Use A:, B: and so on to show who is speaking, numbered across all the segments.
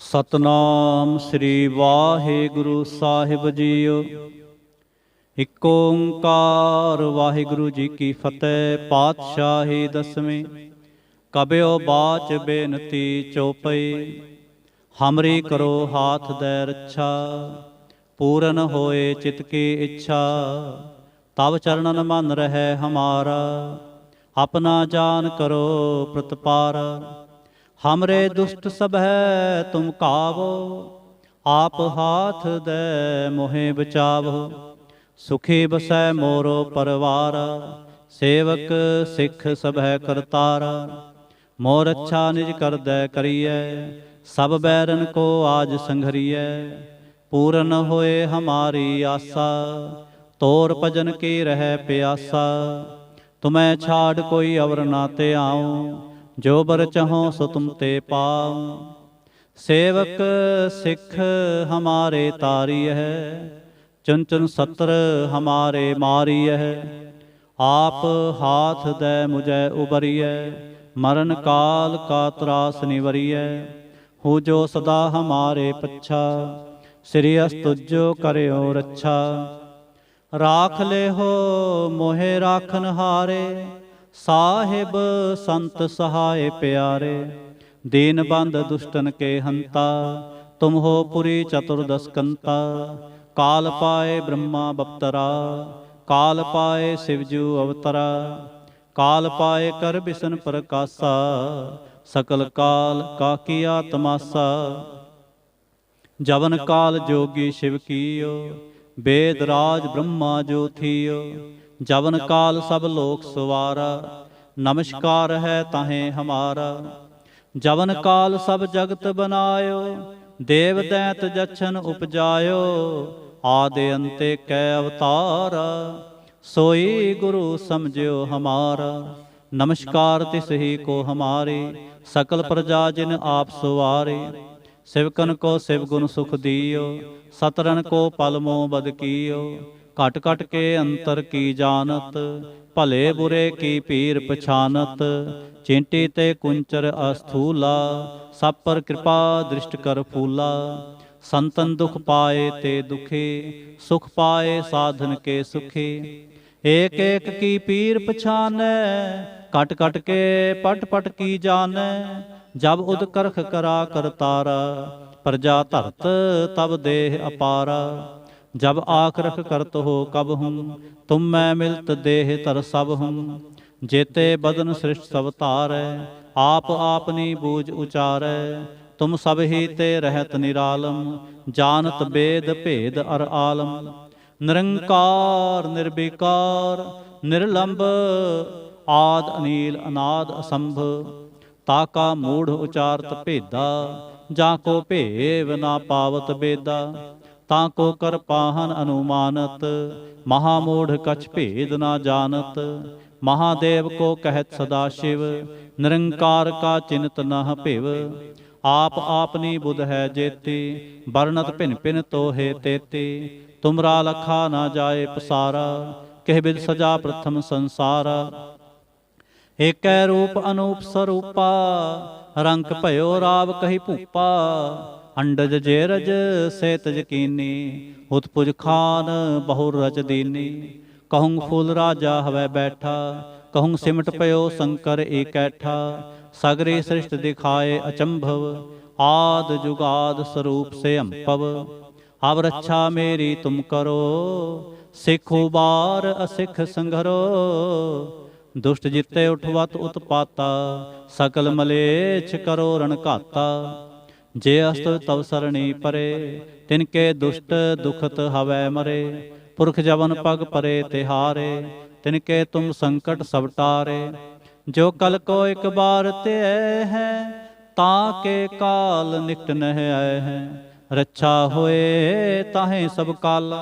A: ਸਤਨਾਮ ਸ੍ਰੀ ਵਾਹਿਗੁਰੂ ਸਾਹਿਬ JIO. ਇਕ ਓੰਕਾਰ ਵਾਹਿਗੁਰੂ ਜੀ ਕੀ ਫਤਿਹ। ਪਾਤਸ਼ਾਹੀ ਦਸਵੀਂ। ਕਬਿਓ ਬਾਚ ਬੇਨਤੀ ਚਉਪਈ, ਹਮਰੀ ਕਰੋ ਹਾਥ ਦੈ ਰੱਛਾ। ਪੂਰਨ ਹੋਏ ਚਿਤ ਕੀ ਇੱਛਾ, ਤਬ ਚਰਨਨ ਮਨ ਰਹਿ ਹਮਾਰਾ। ਆਪਣਾ ਜਾਨ ਕਰੋ ਪ੍ਰਤਪਾਰਾ, हमरे दुष्ट सब है तुम कावो। आप हाथ दे मोहे बचावो, सुखी बसै मोरो परवारा। सेवक सिख सब है करतारा, मोर अच्छा निज कर दे करिए। सब बैरन को आज संघरिए, पूरन होए हमारी आसा। तोर भजन की रह प्यासा, तुम्हें छाड़ कोई अवर ना ते आऊं। जो बर चहो सो तुम ते पाओ, सेवक सिख हमारे तारी है। चुन चुन सत्र हमारे मारी है। आप हाथ दे मुझे उबरिए, मरण काल का त्रास निवरिए। हो जो सदा हमारे पच्छा, श्री अस्तुजो करो रच्छा। राख ले हो मोहे राखन हारे, साहिब संत सहाय प्यारे। दीन बंद दुष्टन के हंता, तुम हो पुरी चतुर्दश कंता। काल पाए ब्रह्मा बप्तरा, काल पाए शिवजू अवतरा। काल पाए कर बिसन प्रकाशा, सकल काल का किया तमाशा। जवन काल जोगी शिव कीयो, वेद राज ब्रह्मा जो थियो। जवन काल सब लोक सवारा, नमस्कार है ताहें हमारा। जवन काल सब जगत बनायो, देव दैत जछन उपजायो। आदि अंते कै अवतारा, सोई गुरु समझियो हमारा। नमस्कार तिस ही को हमारे, सकल प्रजा जिन आप सवारे। सिवकन को शिव गुण सुख दियो, सतरन को पल मोह बद कियो। घट घट के अंतर की जानत, भले बुरे की पीर पछानत। चिंटी ते कुंचर अस्थूला, सब पर कृपा दृष्ट कर फूला। संतन दुख पाए ते दुखी, सुख पाए साधन के सुखी। एक एक की पीर पछानै, कट कट के पट पट की जानै। जब उद करख करा करतारा, प्रजा धरत तब देह अपारा। जब आखरख करत हो कब हूँ, तुम मैं मिलत देह तर सब हूँ। जेते बदन सृष्ट सब तारै, आप आपनी बूझ उचारै। तुम सब ही ते रहत निरालम, जानत वेद भेद अर आलम। निरंकार निर्विकार निर्लंब, आद अनील अनाद असंभ। ताका मूढ़ उचारत भेदा, जाको भेव ना पावत बेदा। ताको कर पाहन अनुमानत, महामूढ़ कछ भेद ना जानत। महादेव को कहत सदा शिव, निरंकार का चिन्त नह भिव। आप आपनी बुध है जेती, वर्णत भिन भिन तो हे तेती। तुमरा लखा ना जाए पसारा, कह बिद सजा प्रथम संसारा। एकै रूप अनूप स्वरूपा, रंक भयो राव कही भूपा। अंडज जेरज सेतज कीनी, उत्पुज खान बहुर रच दीनी। कहूँ फूल राजा हवै बैठा, कहूँ सिमट पयो शंकर एकैठा। सगरी सृष्ट दिखाए अचंभव, आद जुगाद स्वरूप से अंपव। अब रक्षा मेरी तुम करो, सिख उबार असिख संघरो। दुष्ट जिते उठवत उत्पाता, सकल मलेच्छ करो रण घाता। जे अस्त तव सरणी परे, तिनके दुष्ट दुखत हवै मरे। पुरख जवन पग परे तिहारे, तिनके तुम संकट सब टारे। जो कल को एक बार ते है, ताके काल निकट नह आए हैं। रक्षा होए ताहें सब काला,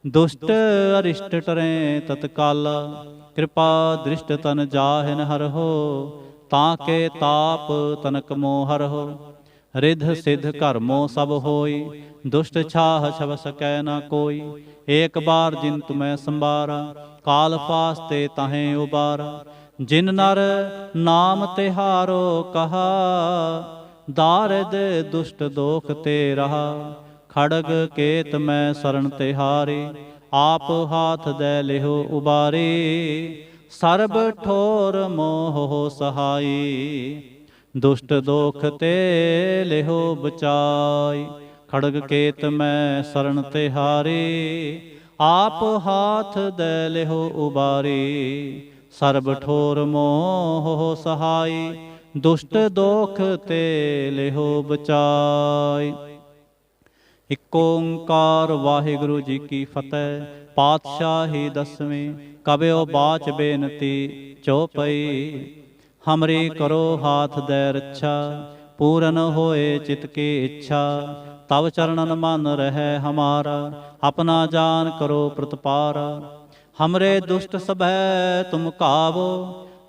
A: दुष्ट अरिष्ट टरें तत्काला। कृपा दृष्ट तन जाहिन हर हो, ताके ताप तनक मोह हर हो। रिध सिद्ध कर्मो सब होई, दुष्ट छाह छव सकै ना कोई। एक बार जिन तुम्हें संबारा, काल फास्ते ताहें उबारा। जिन नर नाम तिहारो कहा, दारिद दुष्ट दोख ते रहा। खड़ग केत मैं शरण तिहारी, आप हाथ दे लिहो उबारी। सर्ब ठोर मोह सहाई, दुष्ट दोख ते लिहो बचाई। खड़ग केत मैं शरण तिहारी, आप हाथ दे लिहो उबारी। सर्ब ठोर मोह सहाई, दुष्ट दोख ते लिहो बचाई। इक ओंकार वाहिगुरु जी की फतेह। पातशाही दसवीं कबियो बाच बेनती चौपई। हमरी करो हाथ दे रक्षा, पूरन होए चित की इच्छा। तब चरणन मन रहे हमारा, अपना जान करो प्रतिपारा। हमरे दुष्ट सभै तुम कावो,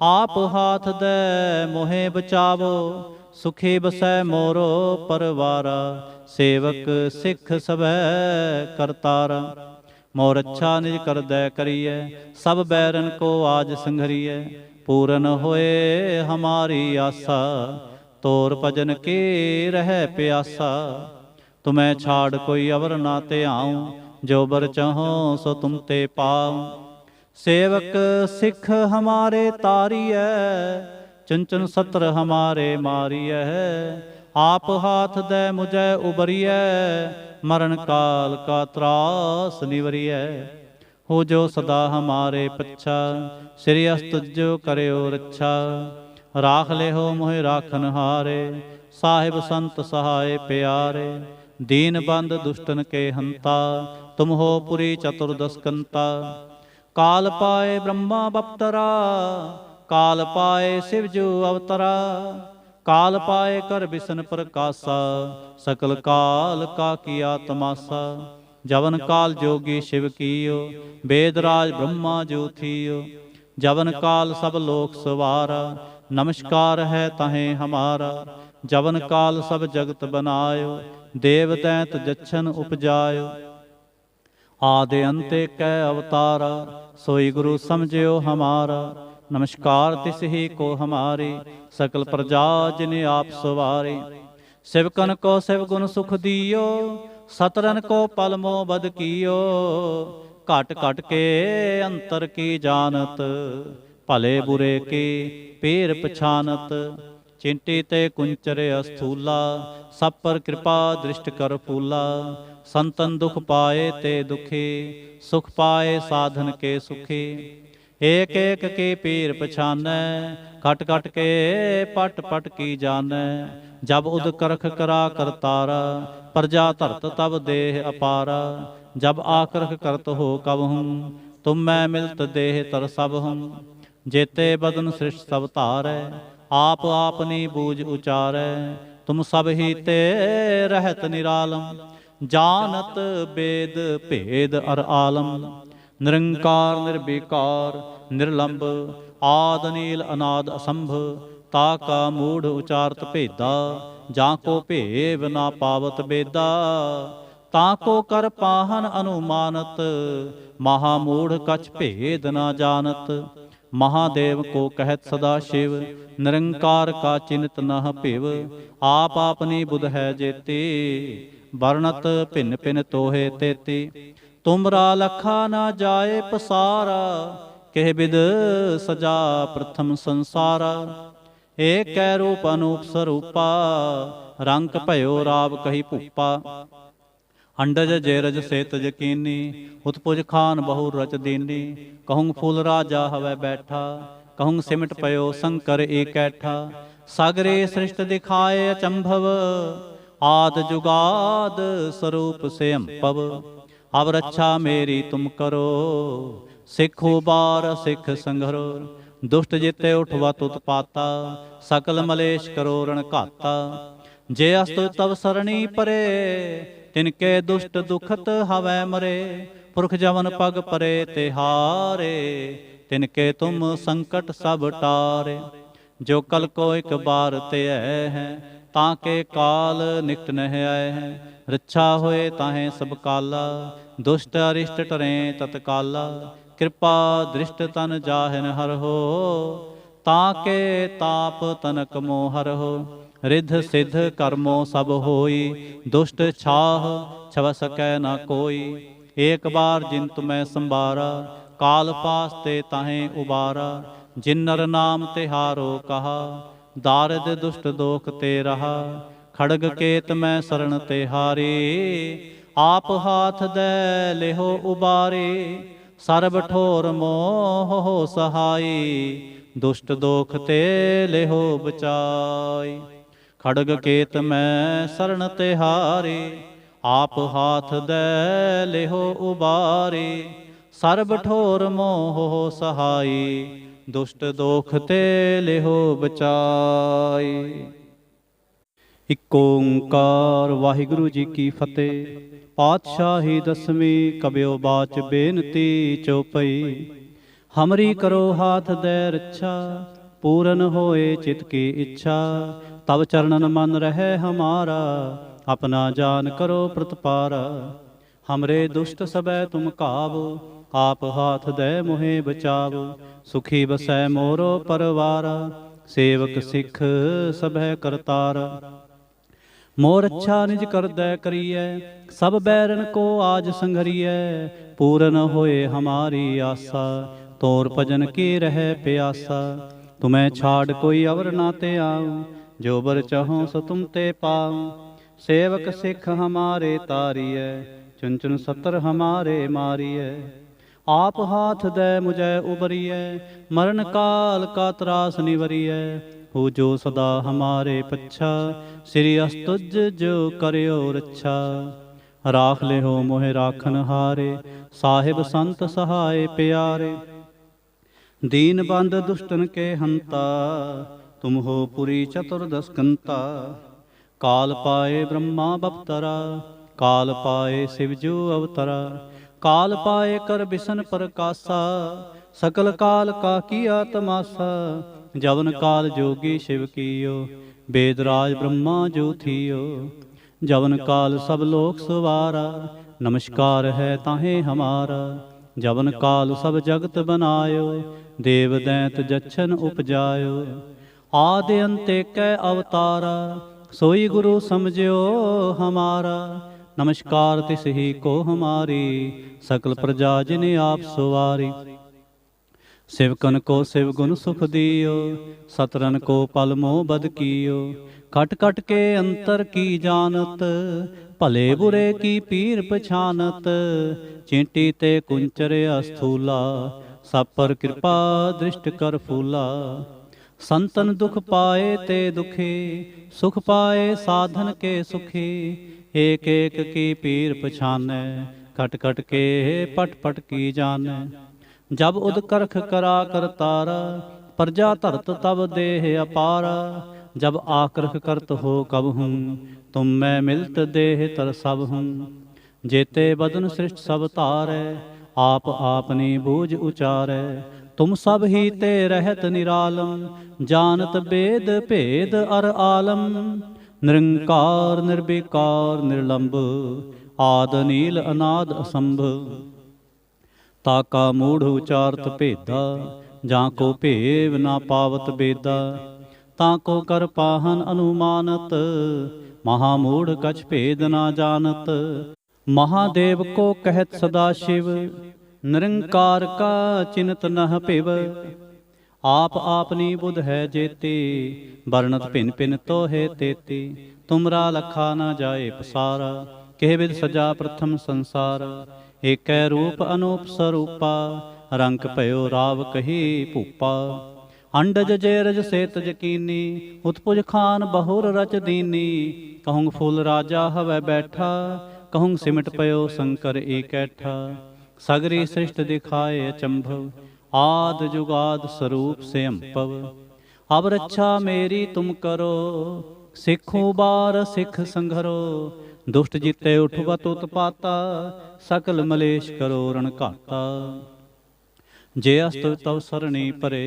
A: आप हाथ दे मोहे बचावो। सुखी बसै मोरो परवारा, सेवक सिख सभै करतारा। मोर अच्छा निज कर दै करिए, सब बैरन को आज संघरिए। पूरन होए हमारी आशा, तोर भजन की रह प्यासा। तुम्हें छाड़ कोई अवर ना ते आऊँ, जो बर चाहो सो तुम ते पाऊँ। सेवक सिख हमारे तारिय, चंचन सत्र हमारे मारिय। आप हाथ दे मुझे उबरिय, मरण काल का त्रास निवरिय। हो जो सदा हमारे पच्छा, श्री अस्तुजो करयो रक्षा। राख ले हो मोहि राखन हारे, साहिब संत सहाय प्यारे। दीन बंद दुष्टन के हंता, तुम हो पुरी चतुर्दश कंता। काल पाए ब्रह्मा बप्तरा, काल पाए शिवजू अवतरा। काल पाए कर बिसन प्रकाशा, सकल काल का किया तमाशा। जवन काल जोगी शिव कियो, वेदराज ब्रह्मा जो थियो। जवन काल सब लोक सवारा, नमस्कार है तहें हमारा। जवन काल सब जगत बनायो, देव दैत जच्छन उपजायो। आदि अंते कै अवतारा, सोई गुरु समझियो हमारा। नमस्कार तिस ही को हमारे, सकल प्रजा जिने आप सवारे। शिवकन को शिव गुण सुख दियो, सतरन को पल मोह बद कियो। घट घट के अंतर की जानत, भले बुरे की पीर पछानत। चिंटी ते कुंचरे अस्थूला, सब पर कृपा दृष्ट कर फूला। संतन दुख पाए ते दुखी, सुख पाए साधन के सुखी। एक एक के पीर पछानै, खट खट के पट पट की जानै। जब उद करख करा करतारा, प्रजा धरत तब देह अपारा। जब आकरख करत हो कबहूँ, तुम मैं मिलत देह तर सब हूँ। जेते बदन सृष्ट सब धारै, आप आपनी बूझ उचारै। तुम सब ही ते रहत निरालम, जानत वेद भेद अर आलम। निरंकार निर्विकार निर्लंब, आद नील अनाद असंभ। ताका मूढ़ उचारत भेदा, जाको भेव ना पावत बेदा। ताको कर पाहन अनुमानत, महामूढ़ कछ भेद ना जानत। महादेव को कहत सदा शिव, निरंकार का चिन्त नह पिव। आप आपनी बुध है जेती, वर्णत भिन्न भिन्न तोहे तेती। तुमरा लखा ना जाए पसारा, कह बिद सजा प्रथम संसारा। एक कै रूप अनूप स्वरूपा, रंग भयो राव कही भूपा। अंडज जेरज सेतज कीनी, उत्पुज खान बहु रच दीनी। कहूँ फूल राजा हवै बैठा, कहूँ सिमट पयो शंकर एकैठा। सागरे सृष्ट दिखाए अचंभव, आद जुगाद स्वरूप से अम्पव। अब रक्षा मेरी तुम करो, सिख उबार सिख संघरो। दुष्ट जिते उठवत उत्पाता, सकल मलेश करो रण घाता। जे अस्तु तब सरणी परे, तिनके दुष्ट दुखत हवै मरे। पुरख जवन पग परे तिहारे, तिनके तुम संकट सब टारे। जो कल को एक बार ते है, ताके काल निकट नह आए हैं। रक्षा होए ताहें सब काला, दुष्ट अरिष्ट टरें तत्काला। कृपा दृष्ट तन जाहिन हर हो, ताके ताप तनक मोहर हो। रिद्ध सिद्ध कर्मों सब होई, दुष्ट छाह छव सकै न कोई। एक बार जिन तुम्हें संबारा, काल पास ते ताहें उबारा। जिन नर नाम तिहारो कहा, दारिद दुष्ट दोख ते रहा। खड़ग केत मैं शरण तिहारी, आप हाथ दे लेहो उबारे। सर्ब ठोर मोह हो सहाई, दुष्ट दोख ते लेहो बचाई। खड़ग केत मैं शरण तिहारी, आप हाथ दे लेहो उबारे। सर्ब ठोर मोह हो सहाई, दुष्ट दोख ते लेहो बचाई। इक ओंकार वाहिगुरु जी की फतेह। पातशाही दसवीं कबियो बाच बेनती चौपई। हमरी करो हाथ दे रक्षा, पूरन होए चित की इच्छा। तब चरणन मन रहे हमारा, अपना जान करो प्रतपारा। हमरे दुष्ट सबै तुम काबो, आप हाथ दे मोहे बचावो। सुखी बसै मोरो परवारा, सेवक सिख सभै करतारा। मोर अच्छा निज कर दै करिए, सब बैरन को आज संघरिए। पूरन होए हमारी आशा, तोर भजन की रह प्यासा। तुम्हें छाड़ कोई अवर ना ते आऊं, जो बर चाहो सो तुम ते पाऊं। सेवक सिख हमारे तारिए, चुन चुन सतर हमारे मारिए। आप हाथ दे मुझे उबरिए, मरण काल का त्रास निवरिए। हो जो सदा हमारे पच्छा, श्री अस्तुज जो करियो रक्षा। राख ले हो मोहे राखन हारे, साहिब संत सहाय प्यारे। दीन बंद दुष्टन के हंता, तुम हो पुरी चतुर्दश कंता। काल पाए ब्रह्मा बपतरा, काल पाए शिवजू अवतरा। काल पाए कर बिसन प्रकाशा, सकल काल का किया तमाशा। जवन काल जोगी शिव कियो, वेदराज ब्रह्मा जो थियो। जवन काल सब लोक सवारा, नमस्कार है ताहे हमारा। जवन काल सब जगत बनायो, देव दैंत जच्छन उपजायो। आदि अंते कै अवतारा, सोई गुरु समझियो हमारा। नमस्कार तिस ही को हमारी, सकल प्रजा जिने आप सवारी। शिवकन को शिव गुण सुख दियो, सतरन को पल मोह बद कियो। कट कट के अंतर की जानत, भले बुरे की पीर पछानत। चींटी ते कुंचर अस्थूला, सब पर कृपा दृष्ट कर फूला। संतन दुख पाए ते दुखी, सुख पाए साधन के सुखी। एक एक की पीर पछानै, कट कट के पट पट की जानै। जब उद करख करा करतारा, प्रजा धरत तब देह अपारा। जब आकृख करत हो कब हूँ, तुम मैं मिलत देह तर सब हूँ। जेते बदन सृष्ट सब तारै, आप आपनी बूझ उचारै। तुम सब ही ते रहत निरालम, जानत वेद भेद अर आलम। निरंकार निर्विकार निर्लंब, आद नील अनाद असंभ। ताका मूढ़ उचारत भेदा, जाको भेव ना पावत बेदा। ताको कर पाहन अनुमानत, महामूढ़ कछ भेद ना जानत। महादेव को कहत सदा शिव, निरंकार का चिन्हत नह पिव। आप आपनी बुध है जेती, वर्णत भिन भिन तो है तेती। तुमरा लखा न जाए पसारा, केह विध सजा प्रथम संसारा। एक रूप अनूप स्वरूपा, रंग भयो राव कही भूपा। अंडज जेरज सेत जकीनी, उत्पुज खान बहुर रच दीनी। कहूँ फूल राजा हवै बैठा, कहूँ सिमट पयो शंकर एकैठा। सगरी सृष्ट दिखाए अचंभव, आद जुगाद स्वरूप से अम्पव। अब रक्षा मेरी तुम करो, सिखों बार सिख संघरो। दुष्ट जीते उठवत उत्पाता, सकल मलेश करो रण घाता। जे अस्त तव सरणी परे,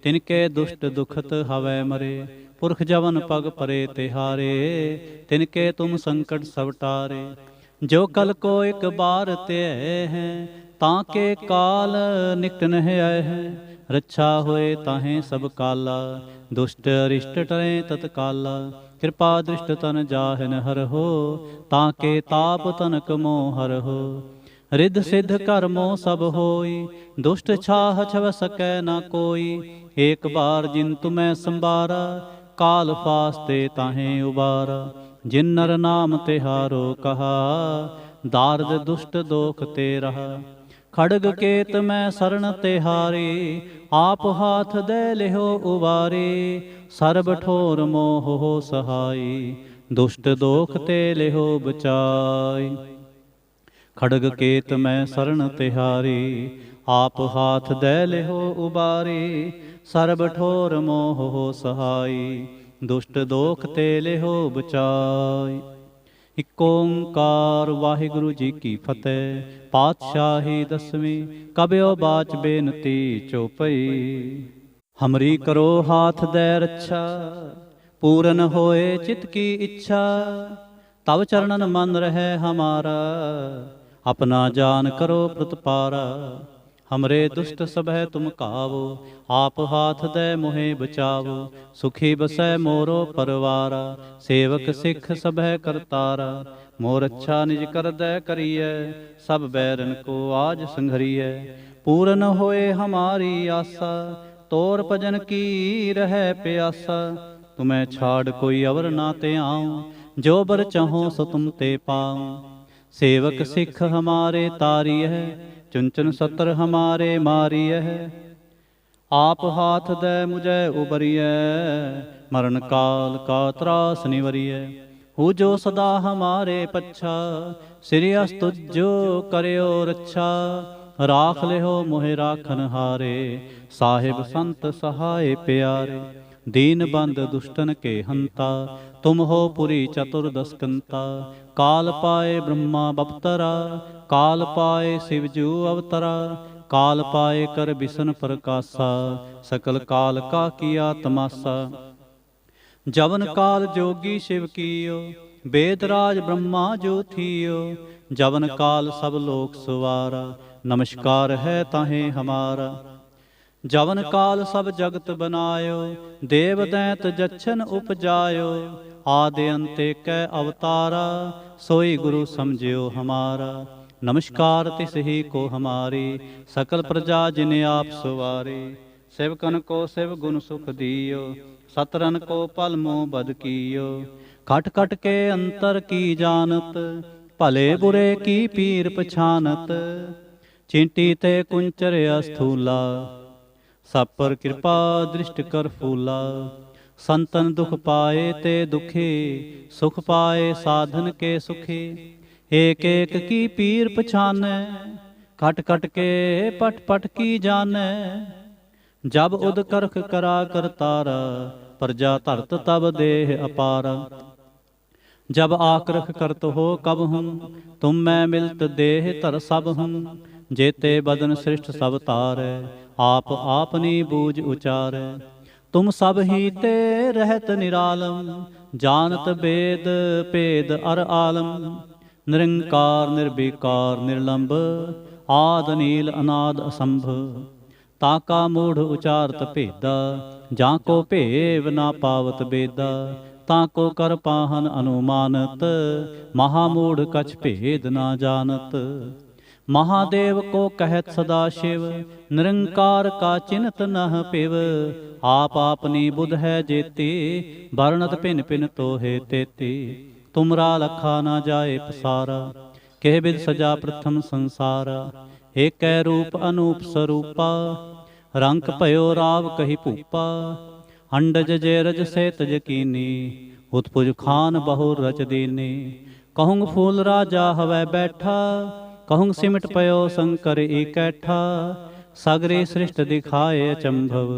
A: तिनके दुष्ट दुखत हवै मरे। पुरख जवन पग परे तिहारे, तिनके तुम संकट सब टारे। जो कल को एक बार ते हैं, ताके काल निकट न आए हैं। रक्षा होए ताहें सब काला, दुष्ट अरिष्ट टरे तत्काला। कृपा दृष्ट तन जाहिन हर हो, ताके ताप तनक मोह हर हो। रिद्ध सिद्ध कर्मो सब होई, दुष्ट छाह छव सकै न कोई। एक बार जिन तुम्हें संबारा, काल फास्ते ताहें उबारा। जिन नर नाम तिहारो कहा, दार्द दुष्ट दोख ते रहा। खड़ग केत मैं शरण तिहारी, आप हाथ दे लिहो उबारी। सर्ब ठोर मोह हो सहाई, दुष्ट दोख ते लिहो बचाई। खड़ग केत मैं शरण तिहारी, आप हाथ दे लिहो उबारी। सर्ब ठोर मोह हो सहाई, दुष्ट दोख ते लिहो बचाई। इक ओंकार वाहिगुरु जी की फतेह। पातशाही दसवीं कबियो बाच बेनती चौपई। हमरी करो हाथ दे रक्षा, पूरन होए चित की इच्छा। तब चरणन मन रहे हमारा, अपना जान करो प्रतपारा। हमरे दुष्ट सबह तुम कावो, आप हाथ दे मोहे बचावो। सुखी बसै मोरो परवारा, सेवक सिख सबह करतारा। मोर अच्छा निज कर दे करिए, सब बैरन को आज संघरिए। पूरन होए हमारी आशा, तोर भजन की रह प्यासा। तुम्हें छाड़ कोई अवर ना ते आऊं, जो बर चाहो सो तुम ते पाऊं। सेवक सिख हमारे तारिय है, चुन चुन सत्र हमारे मारिय है। आप हाथ दे मुझे उबरिय, मरण काल का त्रास निवरिय। हु जो सदा हमारे पच्छा, श्री अस्तुजो करयो रक्षा। राख लेहो मोहे राखन हारे, साहिब संत सहाय प्यारे। दीन बंद दुष्टन के हंता, तुम हो पुरी चतुर्दशकंता। काल पाए ब्रह्मा बपतरा, काल पाए शिवजू अवतरा। काल पाए कर बिसन प्रकाशा, सकल काल का किया तमाशा। जवन काल जोगी शिव कियो, वेदराज ब्रह्मा जो थियो। जवन काल सब लोक सुवारा, नमस्कार है ताहें हमारा। जवन काल सब जगत बनायो, देव दैत जच्छन उपजायो। आदि अंते कै अवतारा, सोई गुरु समझियो हमारा। नमस्कार तिस ही को हमारी, सकल प्रजा जिने आप सवारे। सेवकन को शिव गुण सुख दियो, सतरन को पल मोह बद कियो। खट खट के अंतर की जानत, भले बुरे की पीर पछानत। चींटी ते कुंचर अस्थूला, सब पर कृपा दृष्ट कर फूला। संतन दुख पाए ते दुखी, सुख पाए साधन के सुखी। एक एक की पीर पछाने, खट खट के पट पट की जाने। जब उद करख करा करतारा, प्रजा धरत तब देह अपारा। जब आक्रख करत हो कब हूँ, तुम मैं मिलत देह तर सब हूँ। जेते बदन सृष्ट सब तारै, आप आपनी बूझ उचारै। तुम सब ही ते रहत निरालम, जानत वेद भेद अर आलम। निरंकार निर्विकार निर्लंब, आद नील अनाद असंभ। ताका मूढ़ उचारत भेदा, जाको भेव ना पावत बेदा। ताको कर पाहन अनुमानत, महामूढ़ कछ भेद ना जानत। महादेव को कहत सदा शिव, निरंकार का चिन्हत नह पिव। आप आपनी बुध है जेती, वर्णत पिन पिन तोहे तेती। तुमरा लखा ना जाए पसारा, कह विद सजा प्रथम संसारा। एक रूप अनूप स्वरूपा, रंक भयो राव कही भूपा। अंडज जेरज से तज कीनी, उत्पुज खान बहुर रच दीनी। कहूँ फूल राजा हवै बैठा, कहूँ सिमट पयो शंकर इकैठा। सगरे सृष्ट दिखाए अचंभव,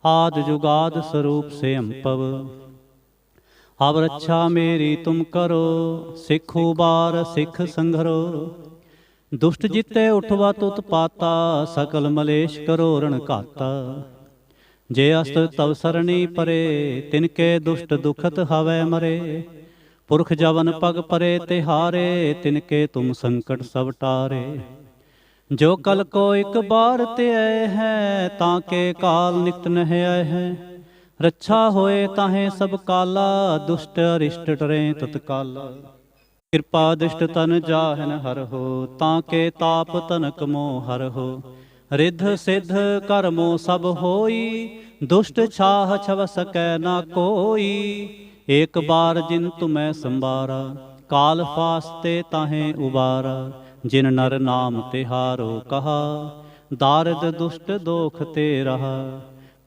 A: आद जुगाद स्वरूप से अम्पव। अब रक्षा मेरी तुम करो, सिख उबार सिख संघरो। दुष्ट जिते उठवा तुत पाता, सकल मलेश करो रण घाता। जे अस्त तव सरणी परे, तिनके दुष्ट दुखत हवै मरे। पुरख जवन पग परे तिहारे, तिनके तुम संकट सब टारे। जो कल को एक बार ते आए हैं, ताके काल निकट नह आए हैं। रक्षा होए ताहे सब काला, दुष्ट अरिष्ट डरे तत्काला। कृपा दृष्ट तन जाहन हर हो, ताके ताप तनक मोह हर हो। रिद्ध सिद्ध कर्मो सब होई, दुष्ट छाह छव सकै ना कोई। एक बार जिन तुम्हें संबारा, काल फास्ते ताहे उबारा। जिन नर नाम तिहारो कहा, दारिद दुष्ट दोख ते रहा।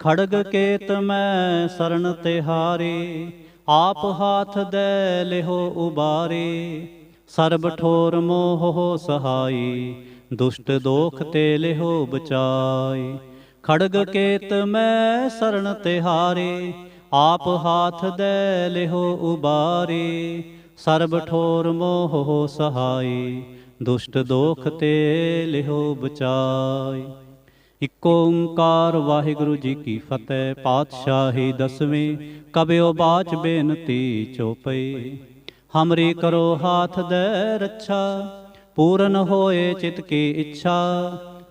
A: खड़ग केत मैं शरण तिहारी, आप हाथ दे लिहो उबारे। सर्ब ठोर मोह हो सहाई, दुष्ट दोख ते लिहो बचाई। खड़ग केत मैं शरण तिहारी, आप हाथ दे लिहो उबारे। सर्ब ठोर मोह हो सहाई, दुष्ट दोख ते लिहो बचाई। इक ओंकार वाहिगुरु जी की फतेह। पातशाही दसवीं कबियो बाच बेनती चौपई। हमरी करो हाथ दे रक्षा, पूरन होए चित की इच्छा।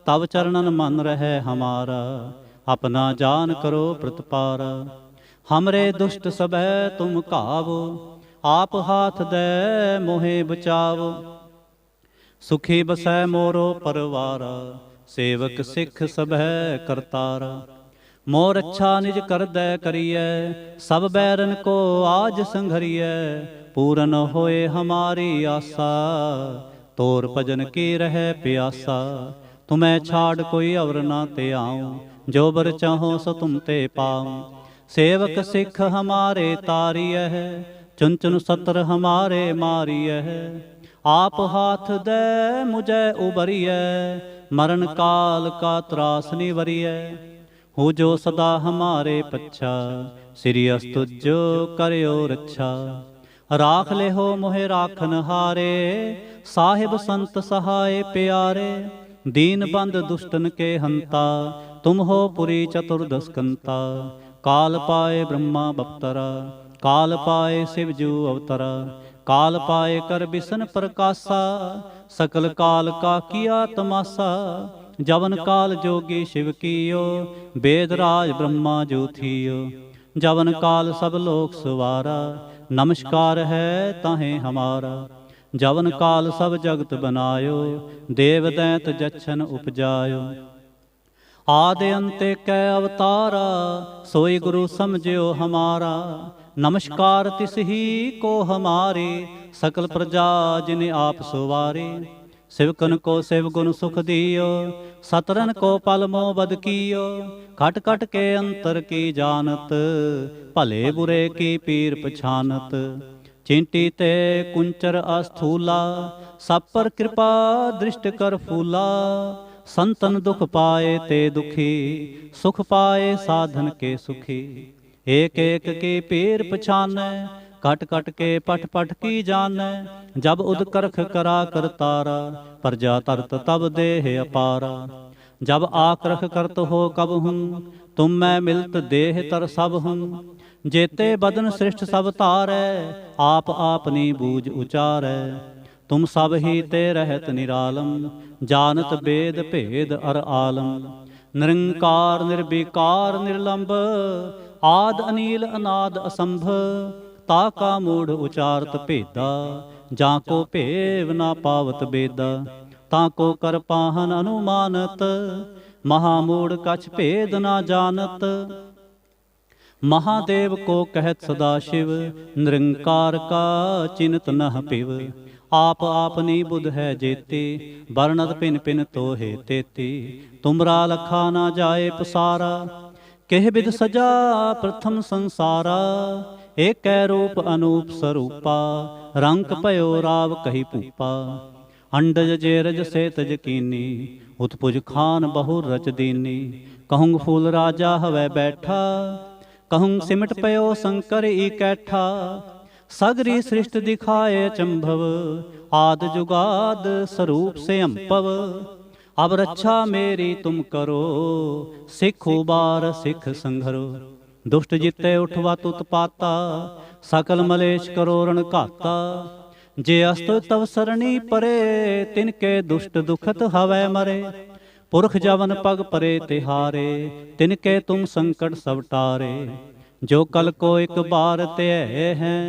A: तब चरणन मन रहे हमारा, अपना जान करो प्रतिपारा। हमरे दुष्ट सबह तुम कावो, आप हाथ दे मोहे बचावो। सुखी बसै मोरो परवारा, सेवक सिख सबह करतारा। मोर अच्छा निज कर दै करिए, सब बैरन को आज संघरिए। पूरन होए हमारी आशा, तोर भजन की रह प्यासा। तुम्हें छाड़ कोई और ना ते आऊं, जो बर चाहो सो तुम ते पाऊं। सेवक सिख हमारे तारिय है, चुन चुन सतर हमारे मारिय है। आप हाथ दे मुझे उबरिय, मरण काल का त्रास निवरिय। हो जो सदा हमारे पच्छा, श्री अस्तुजो करियो रक्षा। राख ले हो मोहे राखन हारे, साहिब संत सहाय प्यारे। दीन बंद दुष्टन के हंता, तुम हो पुरी चतुर्दश कंता। काल पाए ब्रह्मा बप्तरा, काल पाए शिवजू अवतरा। काल पाए कर बिसन प्रकाशा, सकल काल का किया तमाशा। जवन काल जोगी शिव कियो, वेदराज ब्रह्मा जो थियो। जवन काल सब लोक सवारा, नमस्कार है ताहे हमारा। जवन काल सब जगत बनायो, देव दैत जच्छन उपजायो। आदि अंते कै अवतारा, सोई गुरु समझियो हमारा। नमस्कार तिस ही को हमारे, सकल प्रजा जिन आप सुवारे। शिवकन को शिव गुण सुख दियो, सतरन को पल मोह बद कियो। खट खट के अंतर की जानत, भले बुरे की पीर पछानत। चिंटी ते कुंचर अस्थूला, सब पर कृपा दृष्ट कर फूला। संतन दुख पाए ते दुखी, सुख पाए साधन के सुखी। एक एक की पीर पछानै, कट कट के पट पट की जानै। जब उद करख करा करतारा, प्रजा तरत तब देह अपारा। जब आक्रख करत हो कब हूँ, तुम मैं मिलत देह तर सब हूँ। जेते बदन सृष्ट सब तारै, आप आपनी बूझ उचारै। तुम सब ही ते रहत निरालम, जानत वेद भेद अर आलम। निरंकार निर्विकार निर्लंब, आद अनील अनाद असंभ। ताका मूढ़ उचारत भेदा, जाको भेव ना पावत बेदा। ताको कर पाहन अनुमानत, महामूढ़ कछ भेद ना जानत। महादेव को कहत सदा शिव, निरंकार का चिन्हत नह पिव। आप आपनी बुध है जेती, वर्णत पिन पिन तो हे तेती। तुमरा लखा ना जाए पसारा, केह विध सजा प्रथम संसारा। एक रूप अनूप स्वरूपा, रंक पयो राव कही पूपा। अंडज जेरज से तज कीनी, उत्पुज खान बहुर रच दीनी। कहूँ फूल राजा हवै बैठा, कहूँ सिमट पयो शंकर इकैठा। सगरी सृष्ट दिखाए चंभव, आद जुगाद स्वरूप से अंपव। अब रक्षा मेरी तुम करो, सिख उबार सिख संघरो। दुष्ट जिते उठवा तुत पाता, सकल मलेश करो रण घाता। जे अस्त तव सरणी परे, तिनके दुष्ट दुखत हवै मरे। पुरख जवन पग परे तिहारे, तिनके तुम संकट सब टारे। जो कल को एक बार ते हैं,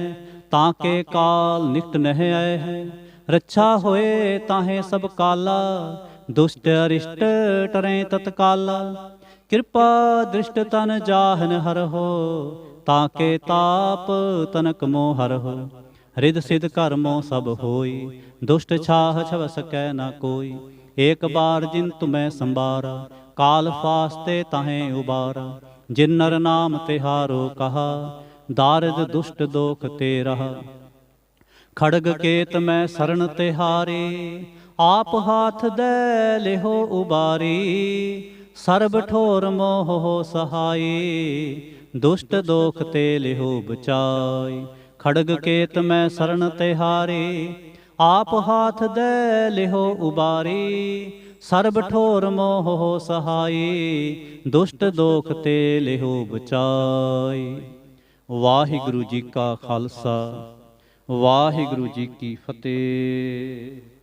A: ताके काल निकट नह आए हैं। रक्षा होए ताहे सब काला, दुष्ट अरिष्ट टरें तत्काला। कृपा दृष्ट तन जाहन हर हो, ताके ताप तनक मोह हर हो। हृद सिद्ध कर्मों सब होई, दुष्ट छाह छव सकै न कोई। एक बार जिन तुम्हें संबारा, काल फास्ते ताहें उबारा। जिन नर नाम तिहारो कहा, दारिद दुष्ट दोख ते रहा। खड़ग केत मैं शरण तिहारी, आप हाथ दे लेहो उबारी। सर्ब ठोर मोह हो सहाई, दुष्ट दोख ते लेहो बचाई। खड़ग केत मैं शरण तिहारी, आप हाथ दे लेहो उबारी। सर्ब ठोर मोह हो सहाई, दुष्ट दोख ते लेहो बचाई। वाहिगुरु जी का खालसा, वाहिगुरु जी की फतेह।